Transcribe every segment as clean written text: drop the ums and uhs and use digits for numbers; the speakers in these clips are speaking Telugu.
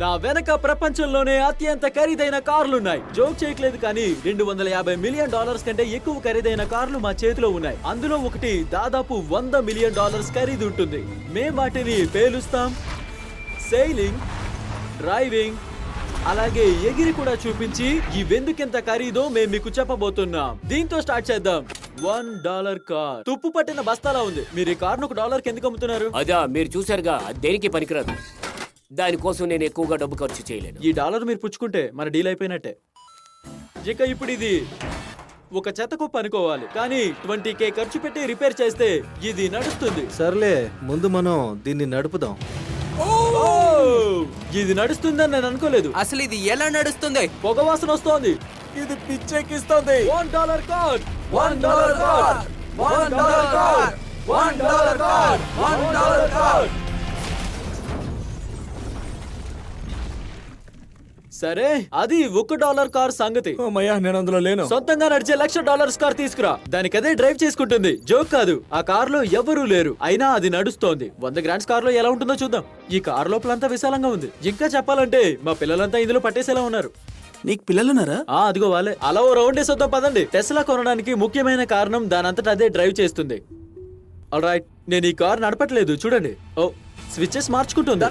నా వెనక ప్రపంచంలోనే అత్యంత ఖరీదైన కార్లున్నాయి. జోక్ చేయట్లేదు కానీ $250 మిలియన్ కంటే ఎక్కువ ఖరీదైన కార్లు మా చేతిలో ఉన్నాయి. అందులో ఒకటి దాదాపు $100 మిలియన్ ఖరీదు ఉంటుంది. మేం వాటిని పేలుస్తాం, సెయిలింగ్, డ్రైవింగ్, అలాగే ఎగిరి కూడా చూపించి ఇవెందుకెంత ఖరీదో మేము మీకు చెప్పబోతున్నాం. దీంతో స్టార్ట్ చేద్దాం. $1 కార్ తుప్పు పట్టిన బస్తాలా ఉంది. మీరు ఈ కార్ను $1 ఎందుకు అమ్ముతున్నారు? అదా మీరు చూసారుగా, దేనికి పనికిరాదు. దానికోసం నేను ఎక్కువగా డబ్బు ఖర్చు చేయలేను. ఈ డాలర్ మీరు పుచ్చుకుంటే మన డీల్ అయిపోయినట్టే. ఇక ఇప్పుడు ఇది ఒక చెత్త కుప్ప అనుకోవాలి, కానీ 20K ఖర్చు పెట్టి రిపేర్ చేస్తే ఇది నడుస్తుంది. సర్లే, ముందు మనం దీన్ని నడుపుదాం. ఇది నడుస్తుందని నేను అనుకోలేదు. అసలు ఇది ఎలా నడుస్తుంది? పొగ వాసన వస్తోంది. ఇది పిచ్చెక్కిస్తుంది. $1 car, $1 car, $1 car, $1 car, $1 car. సరే, అది $1 కార్ సంగతి. నేను అందులో లేను. సొంతంగా నడిచే $1,00,000 కార్ తీసుకురా. దానికదే డ్రైవ్ చేసుకుంటుంది. జోక్ కాదు, ఆ కార్ లో ఎవరూ లేరు, అయినా అది నడుస్తోంది. 100 గ్రాండ్స్ కార్ లో ఎలా ఉంటుందో చూద్దాం. ఈ కార్ లోపలంతా విశాలంగా ఉంది. ఇంకా చెప్పాలంటే మా పిల్లలంతా ఇందులో పట్టేసేలా ఉన్నారు. నీకు పిల్లలున్నారా? అదిగో వాళ్ళే. అలా ఓ రౌండ్ వేసొద్దాం పదండి. టెస్లా కొనడానికి ముఖ్యమైన కారణం దానంతట అదే డ్రైవ్ చేస్తుంది. ఆల్రైట్, నేను ఈ కార్ నడపట్లేదు, చూడండి. ఓ, స్విచెస్ మార్చుకుంటుంది.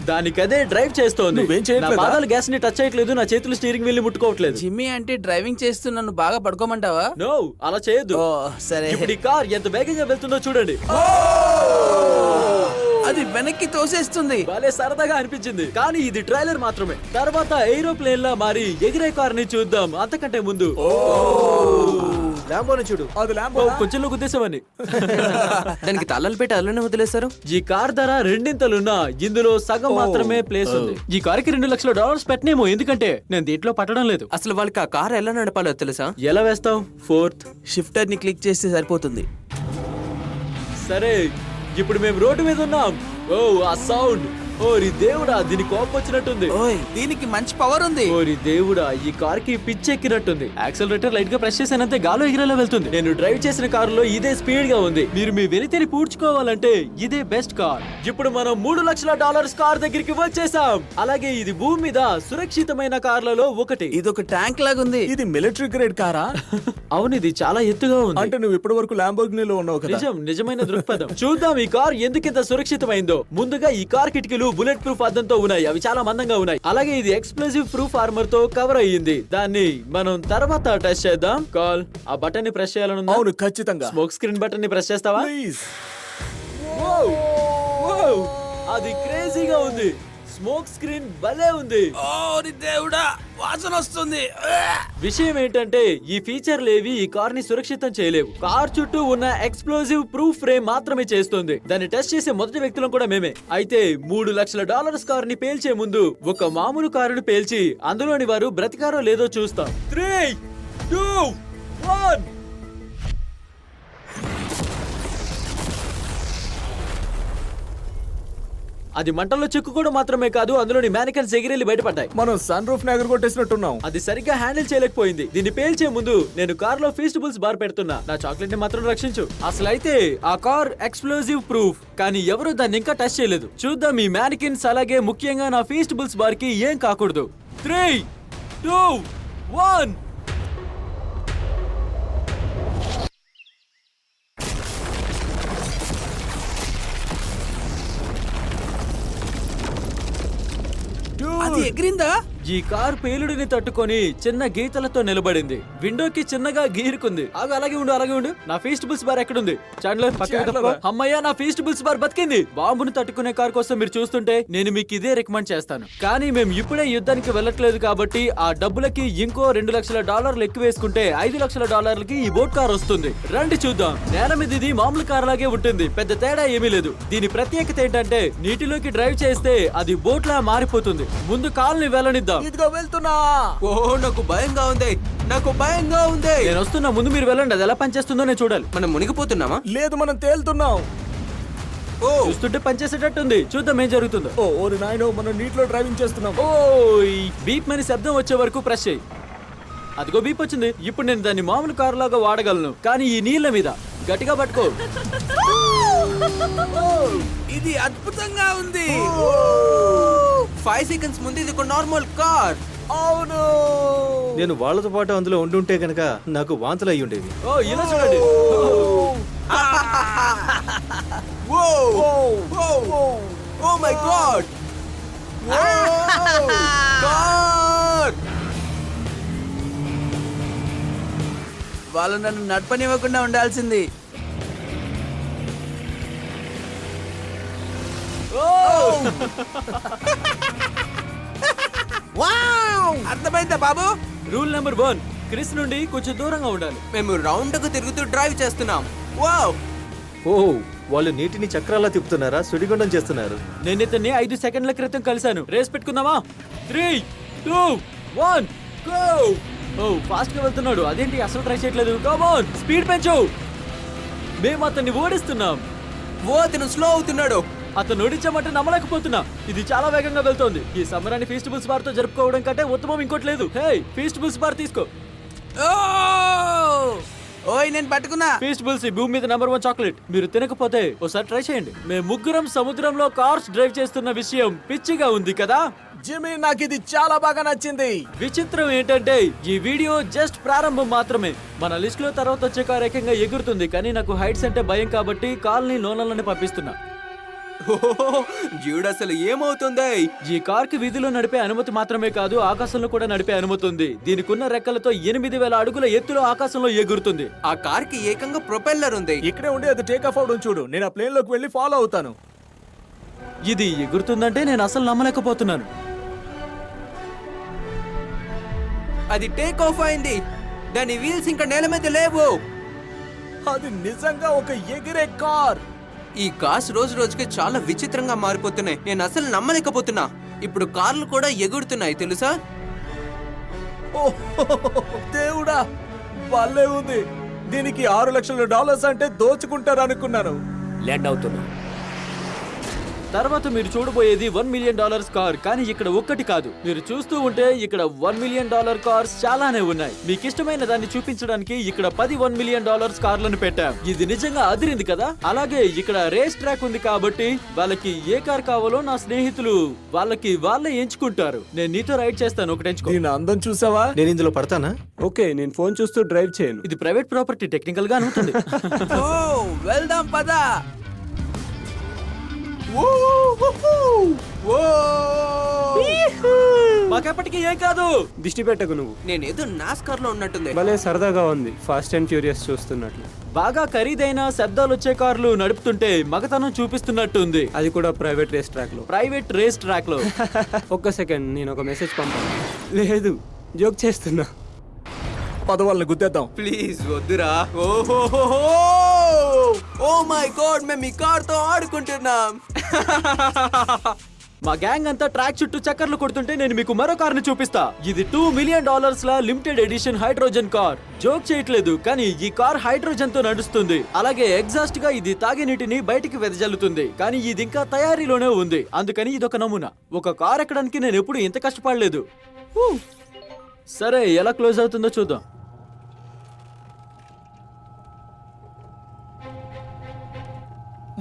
దానికదే డ్రైవ్ చేస్తోంది. నా పాదాలు గ్యాస్ ని టచ్ చేయట్లేదు, నా చేతులు స్టీరింగ్ వీల్ ముట్టుకోవట్లేదు. జిమ్మి అంటే డ్రైవింగ్ చేస్తూ నన్ను బాగా పడుకోమంటావా? నో, అలా చేయొద్దు. సరే, ఇప్పుడు ఈ కార్ ఎంత వేగంగా వెళ్తుందో చూడండి. అది వెనక్కి తోసేస్తుంది. భలే సరదాగా అనిపించింది, కానీ ఇది ట్రైలర్ మాత్రమే. తర్వాత ఏరోప్లేన్ లా మారి ఎగిరే కార్ ని చూద్దాం. అంతకంటే ముందు ల్యాంబోని చూడు. అది ల్యాంబో. కొంచెం గుద్దేశామని. దానికి తల్లలు పెట్టి అలానే వదిలేశారు. ఈ కార్ ధర రెండింతలున్నా ఇందులో సగం మాత్రమే ప్లేస్ ఉంది. ఈ కార్ కి $2,00,000 పెట్టనేమో, ఎందుకంటే నేను దీంట్లో పట్టడం లేదు. అసలు వాళ్ళకి ఆ కార్ ఎలా నడపాలో తెలుసా? ఎలా వేస్తాం? ఫోర్త్ షిఫ్టర్ ని క్లిక్ చేస్తే సరిపోతుంది. సరే, ఇప్పుడు మేము రోడ్డు మీద ఉన్నాం. ఓ, ఆ సౌండ్! ఓరి దేవుడా, దీని కోపం వచ్చినట్టుంది. ఓయ్, దీనికి మంచి పవర్ ఉంది. ఓరి దేవుడా, ఈ కార్ కి పిచ్చెక్కినట్టుంది. యాక్సిలరేటర్ లైట్ గా ప్రెస్ చేసానంతే గాలో ఎగిరేలా వెళ్తుంది. నేను డ్రైవ్ చేసిన కారులో ఇదే స్పీడ్ గా ఉంది. మీరు మీ వెలితిని పూడ్చుకోవాలంటే ఇదే బెస్ట్ కార్. ఇప్పుడు మనం $3,00,000 కార్ దగ్గరికి వచ్చేసాం. అలాగే ఇది భూమి మీద సురక్షితమైన కార్లలో ఒకటి. ఇదొక ట్యాంక్ లాగా ఉంది. ఇది మిలిటరీ గ్రేడ్ కారా? అవును, ఇది చాలా ఎత్తుగా ఉంది. అంటే నువ్వు ఇప్పటి వరకు ల్యాంబోర్గినీలో ఉన్నావు కదా? నిజమైన దృక్పథం. చూద్దాం ఈ కార్ ఎందుకింత సురక్షితమైందో. ముందుగా ఈ కార్ కిటికీలు బుల్లెట్ ప్రూఫ్ అద్దంతో ఉన్నాయి. అవి చాలా మందంగా ఉన్నాయి. అలాగే ఇది ఎక్స్ప్లోజివ్ ప్రూఫ్ ఆర్మర్ తో కవర్ అయ్యింది. దాన్ని మనం తర్వాత టెస్ట్ చేద్దాం. కాల్, ఆ బటన్ ని ప్రెస్ చేయాలను. అవును, ఖచ్చితంగా. స్మోక్ స్క్రీన్ బటన్ ని ప్రెస్ చేస్తావా? ప్లీజ్. అది క్రేజీగా ఉంది. స్మోక్ స్క్రీన్ భలే ఉంది. ఓరి దేవుడా, వాసన వస్తుంది. విషయం ఏంటంటే ఈ ఫీచర్లేవి ఈ కార్ ని సురక్షితం చేయలేవు. కార్ చుట్టూ ఉన్న ఎక్స్ప్లోజివ్ ప్రూఫ్ ఫ్రేమ్ మాత్రమే చేస్తుంది. దాన్ని టెస్ట్ చేసే మొదటి వ్యక్తులం కూడా మేమే. అయితే $3,00,000 కార్ ని పేల్చే ముందు ఒక మామూలు కారును పేల్చి అందులోని వారు బ్రతికారో లేదో చూస్తాం. 3, 2, 1. అది మంటల్లో చిక్కుకోవడం మాత్రమే కాదు, అందులోని మ్యానికన్స్ ఎగిరెళ్ళి బయటపడ్డాయి. మనం సన్ రూఫ్ ఎగర కొట్టేసినట్టున్నాం. అది సరిగ్గా హ్యాండిల్ చేయలేకపోయింది. దీన్ని పేల్చే ముందు నేను కార్ లో ఫీస్టబుల్స్ బార్ పెడుతున్నా. నా చాక్లెట్ ని మాత్రం రక్షించు. అసలు అయితే ఆ కార్ ఎక్స్ప్లోజివ్ ప్రూఫ్, కానీ ఎవరు దాన్ని ఇంకా టచ్ చేయలేదు. చూద్దాం ఈ మ్యానికన్స్, అలాగే ముఖ్యంగా నా ఫీస్టబుల్స్ బార్ కి ఏం కాకూడదు. 3, 2, 1. అది ఎగిరిందా? ఈ కార్ పేలుడిని తట్టుకొని చిన్న గీతలతో నిలబడింది. విండోకి చిన్నగా గీరుకుంది. అలాగే ఉండు. నా ఫీస్టబుల్స్ బార్ ఎక్కడుంది? చాండ్లర్, అమ్మయ్య, నా ఫీస్టబుల్స్ బార్ బతికింది. బాంబును తట్టుకునే కార్ కోసం మీరు చూస్తుంటే నేను మీకు ఇదే రికమెండ్ చేస్తాను. కానీ మేము ఇప్పుడే యుద్ధానికి వెళ్ళట్లేదు కాబట్టి ఆ డబ్బులకి ఇంకో $2,00,000 ఎక్కువ వేసుకుంటే $5,00,000 ఈ బోట్ కార్ వస్తుంది. రండి చూద్దాం. నేల మీద ఇది మామూలు కార్ లాగే ఉంటుంది, పెద్ద తేడా ఏమీ లేదు. దీని ప్రత్యేకత ఏంటంటే నీటిలోకి డ్రైవ్ చేస్తే అది బోట్ లా మారిపోతుంది. ముందు కాల్ని వెళ్ళనిద్దాం. ఇదిగో వెళ్తున్నా. ఓ, నాకు భయంగా ఉంది. నేను వస్తున్నా, ముందు మీరు వెళ్ళండి. అది ఎలా పనిచేస్తుందో నేను చూడాలి. మనం మునిగిపోతున్నామా? లేదు, మనం తేలుతున్నాం. చూస్తుంటే పనిచేసేటట్టుంది. చూద్దాం ఏం జరుగుతుందో. ఓరి నాయనో, మనం నీటిలో డ్రైవింగ్ చేస్తున్నాం. బీప్ మని శబ్దం వచ్చే వరకు ప్రెస్ చేయి. అదిగో బీప్ వచ్చింది. ఇప్పుడు నేను దాన్ని మామూలు కారు లాగా వాడగలను, కానీ ఈ నీళ్ల మీద గట్టిగా పట్టుకో. ఇది అద్భుతంగా ఉంది. 5 సెకండ్స్ ముందు ఇది ఒక నార్మల్ కార్. అవును. నేను వాళ్ళతో పాటు అందులో ఉండుంటే కనుక నాకు వాంతులు అయి ఉండేవి. ఓ ఇలా చూడండి. Oh my god. కార్. వాళ్ళు నన్ను నడపనివ్వకుండా ఉండాల్సింది. అర్థమైందా బాబు? రూల్ నెంబర్ 1, క్రిస్ నుండి కొంచెం దూరంగా ఉండాలి. మేము రౌండ్ కు తిరుగుతూ డ్రైవ్ చేస్తున్నాం. వావ్. ఓ వాళ్ళు నీటిని చక్రాల్లో తిప్పుతున్నారా, సుడిగుండం చేస్తున్నారు? నేను ఇతన్ని 5 సెకండ్ల క్రితం కలిశాను. రేస్ పెట్టుకుందామా? 3, 2, 1 గో. ఓ ఫాస్ట్ గా వెళ్తున్నాడు. అదేంటి అసలు ట్రై చేయట్లేదు? కమ్ ఆన్, స్పీడ్ పెంచు. మేము అతన్ని ఓడిస్తున్నాం. ఓ అతను స్లో అవుతున్నాడు. అతను ఓడించామంటే నమ్మలేకపోతున్నా. ఇది చాలా వేగంగా వెళ్తోంది. ఈ సంబరాన్ని ఫీస్టిబుల్స్ బార్ తో జరుపుకోవడం కంటే ఉత్తమం ఇంకోటి లేదు. హే, ఫీస్టిబుల్స్ బార్ తీసుకో. ఓయ్ నేను పట్టుకున్నా. ఫీస్టిబుల్స్ ఈ భూమి మీద నెంబర్ 1 చాక్లెట్. మీరు తినకపోతే ఒకసారి ట్రై చేయండి. మేము ముగ్గురం సముద్రంలో కార్స్ డ్రైవ్ చేస్తున్న విషయం పిచ్చిగా ఉంది కదా? జిమ్మీ, నాకు ఇది చాలా బాగా నచ్చింది. విచిత్రం ఏంటంటే ఈ వీడియో జస్ట్ ప్రారంభం మాత్రమే. మన లిస్ట్ లో తర్వాత వచ్చే కార్ ఏకంగా ఎగురుతుంది. కానీ నాకు హైట్స్ అంటే భయం కాబట్టి కాల్ని లోనల్లోనే పంపిస్తున్నా. జీవుడు అసలు ఏమవుతుంది? ఈ కార్ కి వీధిలో నడిపే అనుమతి మాత్రమే కాదు, ఆకాశంలో కూడా నడిపే అనుమతి ఉంది. దీనికి ఉన్న రెక్కలతో 8000 అడుగుల ఎత్తులో ఆకాశంలో ఎగురుతుంది. ఆ కార్ కి ఏకంగా ప్రొపెల్లర్ ఉంది. ఇక్కడే ఉండి అది టేక్ ఆఫ్ అవడం చూడు. నేను ఆ ప్లేన్ లోకి వెళ్ళి ఫాలో అవుతాను. ఇది ఎగురుతుందంటే నేను అసలు నమ్మలేకపోతున్నాను. అది టేక్ ఆఫ్ అయింది. దాని వీల్స్ ఇంకా నేల మీద లేవు. అది నిజంగా ఒక ఎగిరే కార్. ఈ కార్స్ రోజు రోజుకి చాలా విచిత్రంగా మారిపోతున్నాయి. నేను అసలు నమ్మలేకపోతున్నా. ఇప్పుడు కార్లు కూడా ఎగురుతున్నాయి తెలుసా? ఓ దేవుడా, భలే ఉంది. దీనికి $6 లక్షల అంటే దోచుకుంటారు అనుకున్నాను. ల్యాండ్ అవుతున్నా. తర్వాత మీరు చూడబోయేది $1 మిలియన్ కార్. కానీ ఇక్కడ ఒక్కటి కాదు, మీరు చూస్తూ ఉంటే ఇక్కడ $1 మిలియన్ కార్స్ చాలానే ఉన్నాయి. మీకు ఇష్టమైన దాన్ని చూపించడానికి ఇక్కడ 10 $1 మిలియన్ కార్లను పెట్టాం. ఇది నిజంగా అదిరింది కదా? అలాగే ఇక్కడ రేస్ ట్రాక్ ఉంది కాబట్టి వాళ్ళకి ఏ కార్ కావాలో నా స్నేహితులు వాళ్ళే ఎంచుకుంటారు. నేను నీతో రైడ్ చేస్తాను, ఒకటి ఎంచుకో. దీని అందం చూసావా? నేను ఇందులో పడతానా? ఓకే, నేను ఫోన్ చూస్తూ డ్రైవ్ చేయను. ఇది ప్రైవేట్ ప్రాపర్టీ, టెక్నికల్ గా ఉంటుంది. ఓ వెళ్దాం పదా. మాకెప్పటికీ ఏం కాదు. దిష్టి పెట్టకు నువ్వు. నేను ఏదో నాస్కార్ లో ఉన్నట్టుంది. భలే సరదాగా ఉంది, ఫాస్ట్ అండ్ ఫ్యూరియస్ చూస్తున్నట్లు. బాగా ఖరీదైన శబ్దాలు వచ్చే కార్లు నడుపుతుంటే మగతనం చూపిస్తున్నట్టు ఉంది. అది కూడా ప్రైవేట్ రేస్ ట్రాక్ లో. ప్రైవేట్ రేస్ ట్రాక్ లో. ఒక్క సెకండ్, నేను ఒక మెసేజ్ పంపాను. లేదు, జోక్ చేస్తున్నా. పదవాళ్ళని గుద్దేద్దాం. ప్లీజ్ వద్దురా. ఓ మై గాడ్, మేము ఈ కార్ తో ఆడుకుంటున్నాం. మా గ్యాంగ్ అంతా ట్రాక్ చుట్టూ చక్కర్లు కొడుతుంటే నేను మీకు మరో కార్ ని చూపిస్తా. ఇది $2 మిలియన్ లా limited edition hydrogen car. Joke చేయట్లేదు, కానీ ఈ కార్ హైడ్రోజన్ తో నడుస్తుంది. అలాగే ఎగ్జాస్ట్ గా ఇది తాగే నీటిని బయటికి వెదజల్లుతుంది. కానీ ఇది ఇంకా తయారీలోనే ఉంది, అందుకని ఇదొక నమూనా. ఒక కార్ ఎక్కడానికి నేను ఎప్పుడు ఇంత కష్టపడలేదు. సరే, ఎలా క్లోజ్ అవుతుందో చూద్దాం.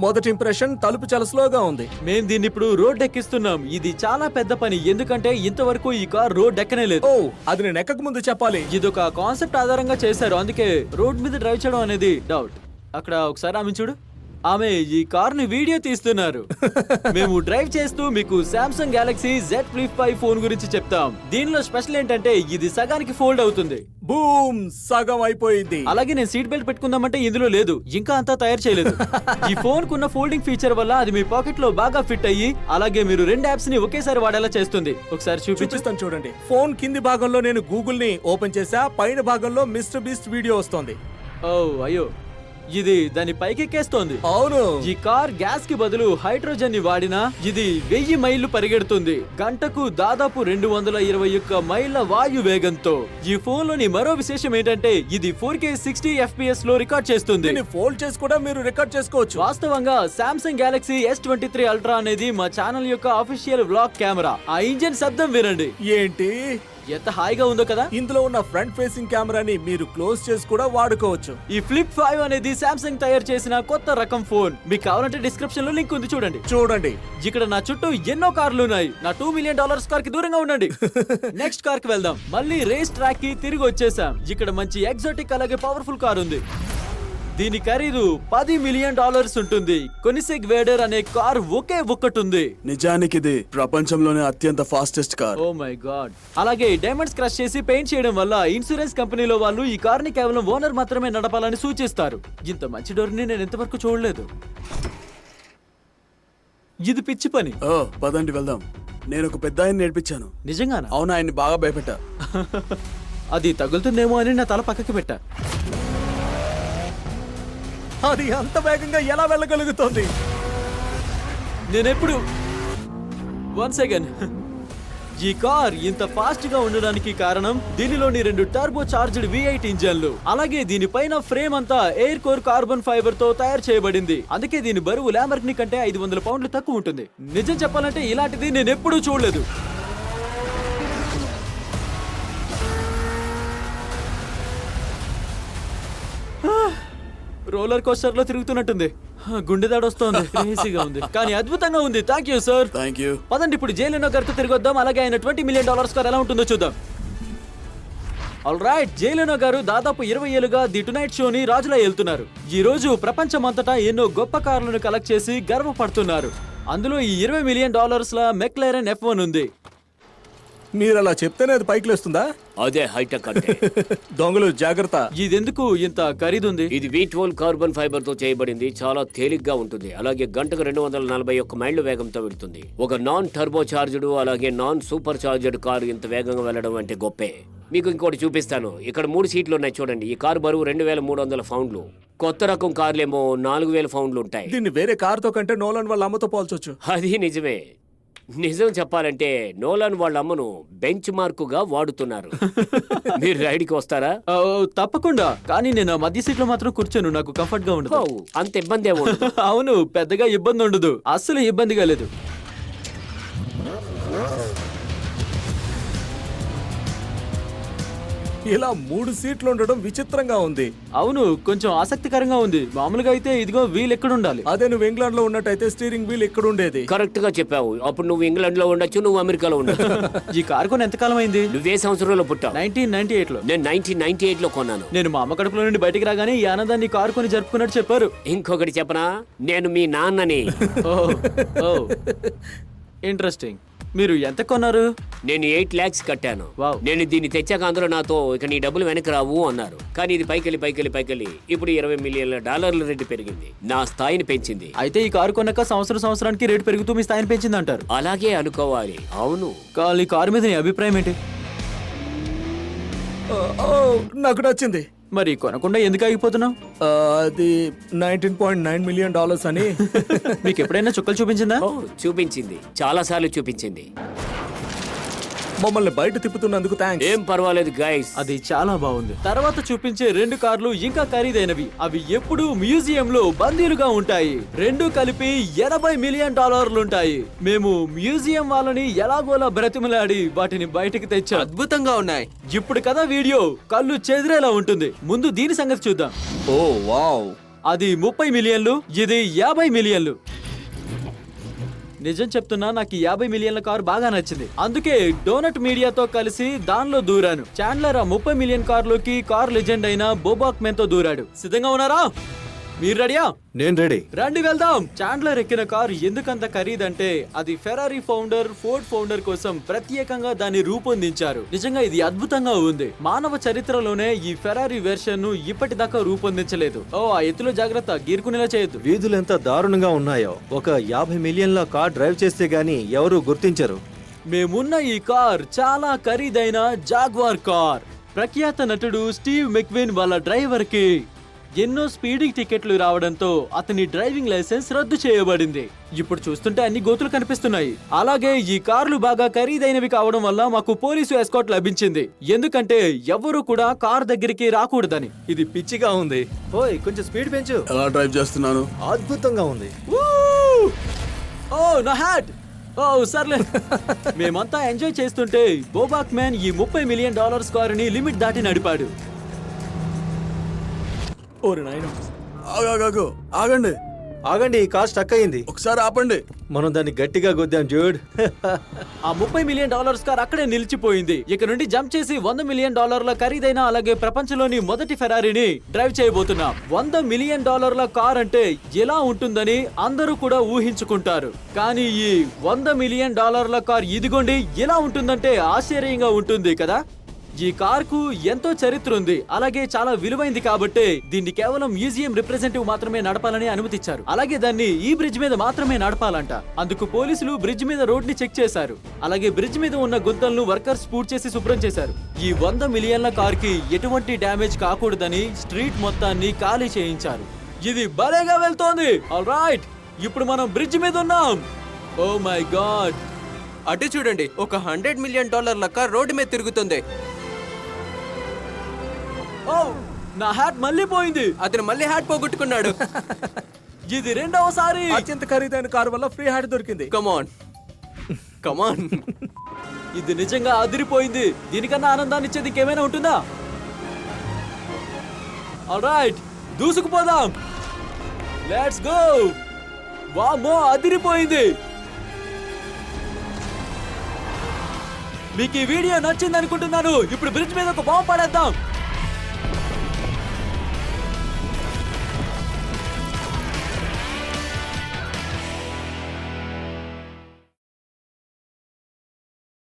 మొదటి ఇంప్రెషన్, తలుపు చాలా స్లోగా ఉంది. మేం దీన్ని ఇప్పుడు రోడ్ ఎక్కిస్తున్నాం. ఇది చాలా పెద్ద పని, ఎందుకంటే ఇంతవరకు ఈ కార్ రోడ్ ఎక్కనే లేదు. ఓ, అది నేను ఎక్కక ముందు చెప్పాలి. ఇదొక కాన్సెప్ట్ ఆధారంగా చేశారు, అందుకే రోడ్ మీద డ్రైవ్ చేయడం అనేది డౌట్. అక్కడ ఒకసారి ఆమె చూడు, ఆమె ఈ కార్ ని వీడియో తీస్తున్నారు. మేము డ్రైవ్ చేస్తూ మీకు Samsung Galaxy Z Flip 5 phone గురించి చెప్తాం. దీనిలో స్పెషల్ ఏంటంటే ఇది సగానికి ఫోల్డ్ అవుతుంది. బూమ్, సగం అయిపోయింది. అలాగే నేను సీట్ బెల్ట్ పెట్టుకుందామంటే ఇందులో లేదు, ఇంకా అంతా తయారు చేయలేదు. ఈ ఫోన్ కున్న ఫోల్డింగ్ ఫీచర్ వల్ల అది మీ పాకెట్ లో బాగా ఫిట్ అయ్యి, అలాగే మీరు 2 యాప్స్ ని ఒకేసారి వాడేలా చేస్తుంది. ఒకసారి చూపిస్తాను చూడండి. ఫోన్ కింది భాగంలో నేను గూగుల్ ని ఓపెన్ చేసా, పైన భాగంలో మిస్టర్ బీస్ట్ వీడియో వస్తోంది. ఓ అయ్యో, ఇది దాని పైకెక్కేస్తోంది. అవును, ఈ కార్ గ్యాస్ కి బదులు హైడ్రోజన్ ని వాడినా ఇది 1000 మైళ్లు పరిగెడుతుంది, గంటకు దాదాపు 221 మైళ్ల వాయు వేగంతో. ఈ ఫోన్ లోని మరో విశేషం ఏంటంటే ఇది 4K 60 FPS లో రికార్డ్ చేస్తుంది. ఫోల్డ్ చేసి కూడా మీరు రికార్డ్ చేసుకోవచ్చు. వాస్తవంగా సామ్సంగ్ గెలాక్సీ S23 Ultra అనేది మా ఛానల్ యొక్క అఫీషియల్ వ్లాగ్ కెమెరా. ఆ ఇంజిన్ శబ్దం వినండి. ఏంటి? ఎంత హాయిగా ఉందో కదా. ఇందులో ఉన్న ఫ్రంట్ ఫేసింగ్ కెమెరాని మీరు క్లోజ్ చేసి కూడా వాడుకోవచ్చు. ఈ ఫ్లిప్ 5 అనేది సామ్సంగ్ తయారు చేసిన కొత్త రకం ఫోన్. మీకు కావాలంటే డిస్క్రిప్షన్ లో లింక్ ఉంది చూడండి. ఇక్కడ నా చుట్టూ ఎన్నో కార్లు ఉన్నాయి. నా $2 మిలియన్ కార్ కి దూరంగా ఉండండి. నెక్స్ట్ కార్ కి వెళ్దాం. మళ్ళీ రేస్ ట్రాక్ కి తిరిగి వచ్చేసాం. ఇక్కడ మంచి ఎగ్జాటిక్ అలాగే పవర్ఫుల్ కార్ ఉంది. దీని ఖరీదు $10 మిలియన్ ఉంటుంది. కొనిసెగ్ వేడర్ అనే కార్ ఒకే ఒక్కటుంది. నిజానికి ఇది ప్రపంచంలోనే అత్యంత fastest car. Oh my god. అలాగే డైమండ్స్ క్రష్ చేసి పెయింట్ చేయడం వల్ల ఇన్సూరెన్స్ కంపెనీలో వాళ్ళు ఈ కార్ ని కేవలం ఓనర్ మాత్రమే నడపాలని సూచిస్తారు. ఇంత మంచి డోర్ ని నేను ఎంతవరకు చూడలేదు. ఇది పిచ్చి పని. ఓ పదండి వెళ్దాం. నేను ఒక పెద్ద ఆయన నేర్పించాను. నిజంగానా? అవును, ఆయన్ని బాగా భయపెట్టా. అది తగులుతుందేమో అని నా తల పక్కకి పెట్టా. అది అంత వేగంగా ఎలా వెళ్ళగలుగుతోంది? నేనెప్పుడు వన్ సెకండ్. ఈ కార్ ఇంత ఫాస్ట్ గా ఉండడానికి కారణం దీనిలోని 2 టర్బో చార్జ్డ్ V8 ఇంజన్లు. అలాగే దీనిపైన ఫ్రేమ్ అంతా ఎయిర్ కోర్ కార్బన్ ఫైబర్ తో తయారు చేయబడింది. అందుకే దీని బరువు ల్యాంబర్గిని కంటే 500 పౌండ్లు తక్కువ ఉంటుంది. నిజం చెప్పాలంటే ఇలాంటిది నేను ఎప్పుడూ చూడలేదు. రోలర్ కోస్టర్ లో తిరుగుతున్నట్టుంది. గుండె దాడొస్తోంది. క్రేజీగా ఉంది కానీ అద్భుతంగా ఉంది. Thank you sir. Thank you. పదండి ఇప్పుడు జైలెనో గారితో తిరిగి వద్దాం. అలాగే ఆయన $20 మిలియన్ కార్ ఎలా ఉంటుందో చూద్దాం. ఆల్ రైట్, జైలెనో గారు దాదాపు 20 ఏళ్లుగా ది టునైట్ షోని రాజులా వెళ్తున్నారు. ఈ రోజు ప్రపంచమంతటా ఎన్నో గొప్ప కార్లను కలెక్ట్ చేసి గర్వపడుతున్నారు. అందులో ఈ $20 మిలియన్ మెక్లైరన్ F1 ఉంది. మీరు అలా చెప్తేనే అది పైకి లేస్తుందా? అదే హైటెక్ అంటే. దొంగలు జాగ్రత్త. ఇదెందుకు ఇంత ఖరీదుంది? ఇది V12 కార్బన్ ఫైబర్ తో చేయబడింది. చాలా తేలిగ్గా ఉంటుంది. అలాగే గంటకు 241 మైళ్ల వేగంతో వెళ్తుంది. ఒక నాన్ టర్బో చార్జ్డ్ అలాగే నాన్ సూపర్ చార్జ్డ్ కారు ఇంత వేగంగా వెళ్ళడం అంటే గొప్పే. మీకు ఇంకోటి చూపిస్తాను. ఇక్కడ 3 సీట్లు ఉన్నాయి చూడండి. ఈ కారు బరువు 2300 పౌండ్లు. కొత్త రకం కార్లేమో 4000 పౌండ్లు ఉంటాయి. దీన్ని వేరే కార్తో కంటే నోలన్ వాళ్ళ అమ్మతో పోల్చొచ్చు. అది నిజమే. నిజం చెప్పాలంటే నోలాన్ వాళ్ళ అమ్మను బెంచ్ మార్కుగా వాడుతున్నారు. మీరు రైడ్కి వస్తారా? తప్పకుండా. కానీ నేను మధ్య సీట్ లో మాత్రం కూర్చోను. నాకు కంఫర్ట్ గా ఉండదు. అంత ఇబ్బంది ఉండదు. అవును, పెద్దగా ఇబ్బంది ఉండదు. అస్సలు ఇబ్బందిగా లేదు. ఇలా 3 సీట్లు ఉండడం విచిత్రంగా ఉంది. అవును, కొంచెం ఆసక్తికరంగా ఉంది. మామూలుగా అయితే ఇదిగో వీల్ ఎక్కడ ఉండాలి. అదే నువ్వు ఇంగ్లాండ్ లో ఉన్నట్టయితే స్టీరింగ్ వీల్ ఎక్కడ ఉండేది. కరెక్ట్ గా చెప్పావు. అప్పుడు నువ్వు ఇంగ్లాండ్ లో ఉండొచ్చు, నువ్వు అమెరికాలో ఉండొచ్చు. ఈ కారు కొని ఎంతకాలం అయింది? నువ్వే సంవత్సరంలో పుట్టావు? 1998 లో. నేను 1998 లో కొన్నాను. నేను మా అమ్మ కడుపులో నుండి బయటికి రాగానే ఈ ఆనందాన్ని కారు కొని జరుపుకున్నట్టు చెప్పారు. ఇంకొకటి చెప్పనా, నేను మీ నాన్నని. ఇంట్రెస్టింగ్. మీరు ఎంత కొన్నారు? నేను 8 lakhs కట్టాను. వావ్. నేను దీన్ని తెచ్చాక అందరూ నాతో ఇక నీ డబ్బులు వెనక్కి రావు అన్నారు. కానీ ఇది పైకెళ్ళి ఇప్పుడు $20 మిలియన్ రేటు పెరిగింది. నా స్థాయిని పెంచింది. అయితే ఈ కారు కొన్నాక సంవత్సరానికి రేటు పెరుగుతూ మీ స్థాయిని పెంచింది అంటారు. అలాగే అనుకోవాలి. అవును. ఈ కారు మీద నీ అభిప్రాయం ఏంటి? నాకు నచ్చింది. మరి కొనకుండా ఎందుకు ఆగిపోతున్నావు? అది $19.9 మిలియన్ అని. మీకు ఎప్పుడైనా చుక్కలు చూపించిందా? చూపించింది, చాలా సార్లు చూపించింది. మమ్మల్ని బయట తిప్పుతున్నందుకు థాంక్స్. ఏం పర్వాలేదు గైస్. అది చాలా బాగుంది. తర్వాత చూపించే 2 కార్లు ఇంకా ఖరీదైనవి. అవి ఎప్పుడూ మ్యూజియం లో బందీలుగా ఉంటాయి. 2 కలిపి $80 మిలియన్ ఉంటాయి. మేము మ్యూజియం వాళ్ళని ఎలాగోలా బ్రతిమలాడి వాటిని బయటికి తెచ్చాం. అద్భుతంగా ఉన్నాయి. ఇప్పుడు కదా వీడియో కళ్ళు చెదిరేలా ఉంటుంది. ముందు దీని సంగతి చూద్దాం. ఓ వావ్. అది 30 మిలియన్లు, ఇది 50 మిలియన్లు. నిజం చెప్తున్నా, నాకు 50 మిలియన్ల కారు బాగా నచ్చింది. అందుకే డోనట్ మీడియాతో కలిసి దానిలో దూరాను. చాండ్లర్ 30 మిలియన్ కారులోకి కార్ లెజెండ్ అయిన బోబాక్ మెన్ తో దూరాడు. సిద్ధంగా ఉన్నారా? మీరు రెడీయా? నేను రెడీ. రండి వెళ్దాం. చాండ్లర్ ఎక్కిన కారు ఎందుకంత ఖరీదంటే అది ఫెరారీ ఫౌండర్ ఫోర్డ్ ఫౌండర్ కోసం ప్రత్యేకంగా దాన్ని రూపొందించారు. నిజంగా ఇది అద్భుతంగా ఉంది. మానవ చరిత్రలోనే ఈ ఫెరారీ వెర్షన్ ను ఇప్పటిదాకా రూపొందించలేదు. ఆ ఎత్తులో జాగ్రత్త, గీరుకునేలా చేయొద్దు. వీధులు ఎంత దారుణంగా ఉన్నాయో. ఒక 50 మిలియన్ల కార్ డ్రైవ్ చేస్తే గానీ ఎవరు గుర్తించరు. మేమున్న ఈ కార్ చాలా ఖరీదైన జాగ్వార్ కార్. ప్రఖ్యాత నటుడు స్టీవ్ మెక్విన్ వాళ్ళ డ్రైవర్ కి ఎన్నో స్పీడింగ్ టికెట్లు రావడంతో అతని డ్రైవింగ్ లైసెన్స్ రద్దు చేయబడింది. ఇప్పుడు చూస్తుంటే అన్ని గోతులు కనిపిస్తున్నాయి. అలాగే ఈ కార్లు బాగా ఖరీదైనవి కావడం వల్ల మాకు పోలీసు ఎస్కాట్ లభించింది. ఎందుకంటే ఎవరు కూడా కార్ దగ్గరికి రాకూడదని. ఇది పిచ్చిగా ఉంది. ఓయ్, కొంచెం స్పీడ్ పెంచు. ఎలా డ్రైవ్ చేస్తున్నాను? అద్భుతంగా ఉంది. ఓ నా హ్యాట్. ఓ సర్లే మేమంతా ఎంజాయ్ చేస్తుంటే బోబాక్ మ్యాన్ ఈ $30 మిలియన్ కారుని లిమిట్ దాటి నడిపాడు. ఓరి నాయన. ఆగాగాగు ఆగండి, ఆగండి, ఈ కార్ స్టక్ అయింది. ఒకసారి ఆపండి. మనం దాన్ని గట్టిగా గుద్దాం జూడ్. ఆ $30 మిలియన్ కార్ అక్కడే నిలిచిపోయింది. ఇక నుండి జంప్ చేసి $100 మిలియన్ ఖరీదైన అలాగే ప్రపంచంలోని మొదటి ఫెరారీని డ్రైవ్ చేయబోతున్నాం. $100 మిలియన్ కార్ అంటే ఎలా ఉంటుందని అందరూ కూడా ఊహించుకుంటారు. కానీ ఈ $100 మిలియన్ కార్ ఇదిగోండి ఎలా ఉంటుందంటే ఆశ్చర్యంగా ఉంటుంది కదా. ఈ కార్ కు ఎంతో చరిత్ర ఉంది, అలాగే చాలా విలువైంది కాబట్టి దీన్ని కేవలం మ్యూజియం రిప్రజెంటేటివ్ మాత్రమే నడపాలని అనుమతిచ్చారు. అలాగే దాన్ని ఈ బ్రిడ్జ్ మీద మాత్రమే నడపాలంట. అందుకు పోలీసులు బ్రిడ్జ్ మీద రోడ్ ని చెక్ చేశారు. అలాగే బ్రిడ్జ్ మీద ఉన్న గుంతలను వర్కర్స్ పూర్తి చేసి శుభ్రం చేశారు. ఈ $100 మిలియన్ల కార్ కి ఎటువంటి డ్యామేజ్ కాకూడదని స్ట్రీట్ మొత్తాన్ని ఖాళీ చేయించారు. ఇది భలేగా వెళ్తోంది. ఆల్రైట్, ఇప్పుడు మనం బ్రిడ్జ్ మీద ఉన్నాం. ఓ మై గాడ్, అటు చూడండి, ఒక $100 మిలియన్ కార్ రోడ్డు మీద తిరుగుతుంది. ఓ నా హ్యాట్ మళ్ళీ పోయింది. అతను మళ్ళీ హ్యాట్ పోగొట్టుకున్నాడు. ఇది రెండవసారి. అత్యంత ఖరీదైన కారు వల్ల ఫ్రీ హ్యాట్ దొరికింది. కమాన్ కమాన్. ఇది నిజంగా అదిరిపోయింది. దీనికన్నా ఆనందాన్ని ఇచ్చేది ఇంకేమైనా ఉంటుందా? ఆల్రైట్, దూసుకుపోదాం. Let's go. వామ్మో, అదిరిపోయింది. మీకు ఈ వీడియో నచ్చింది అనుకుంటున్నాను. ఇప్పుడు బ్రిడ్జ్ మీద ఒక బాంబు పడేద్దాం.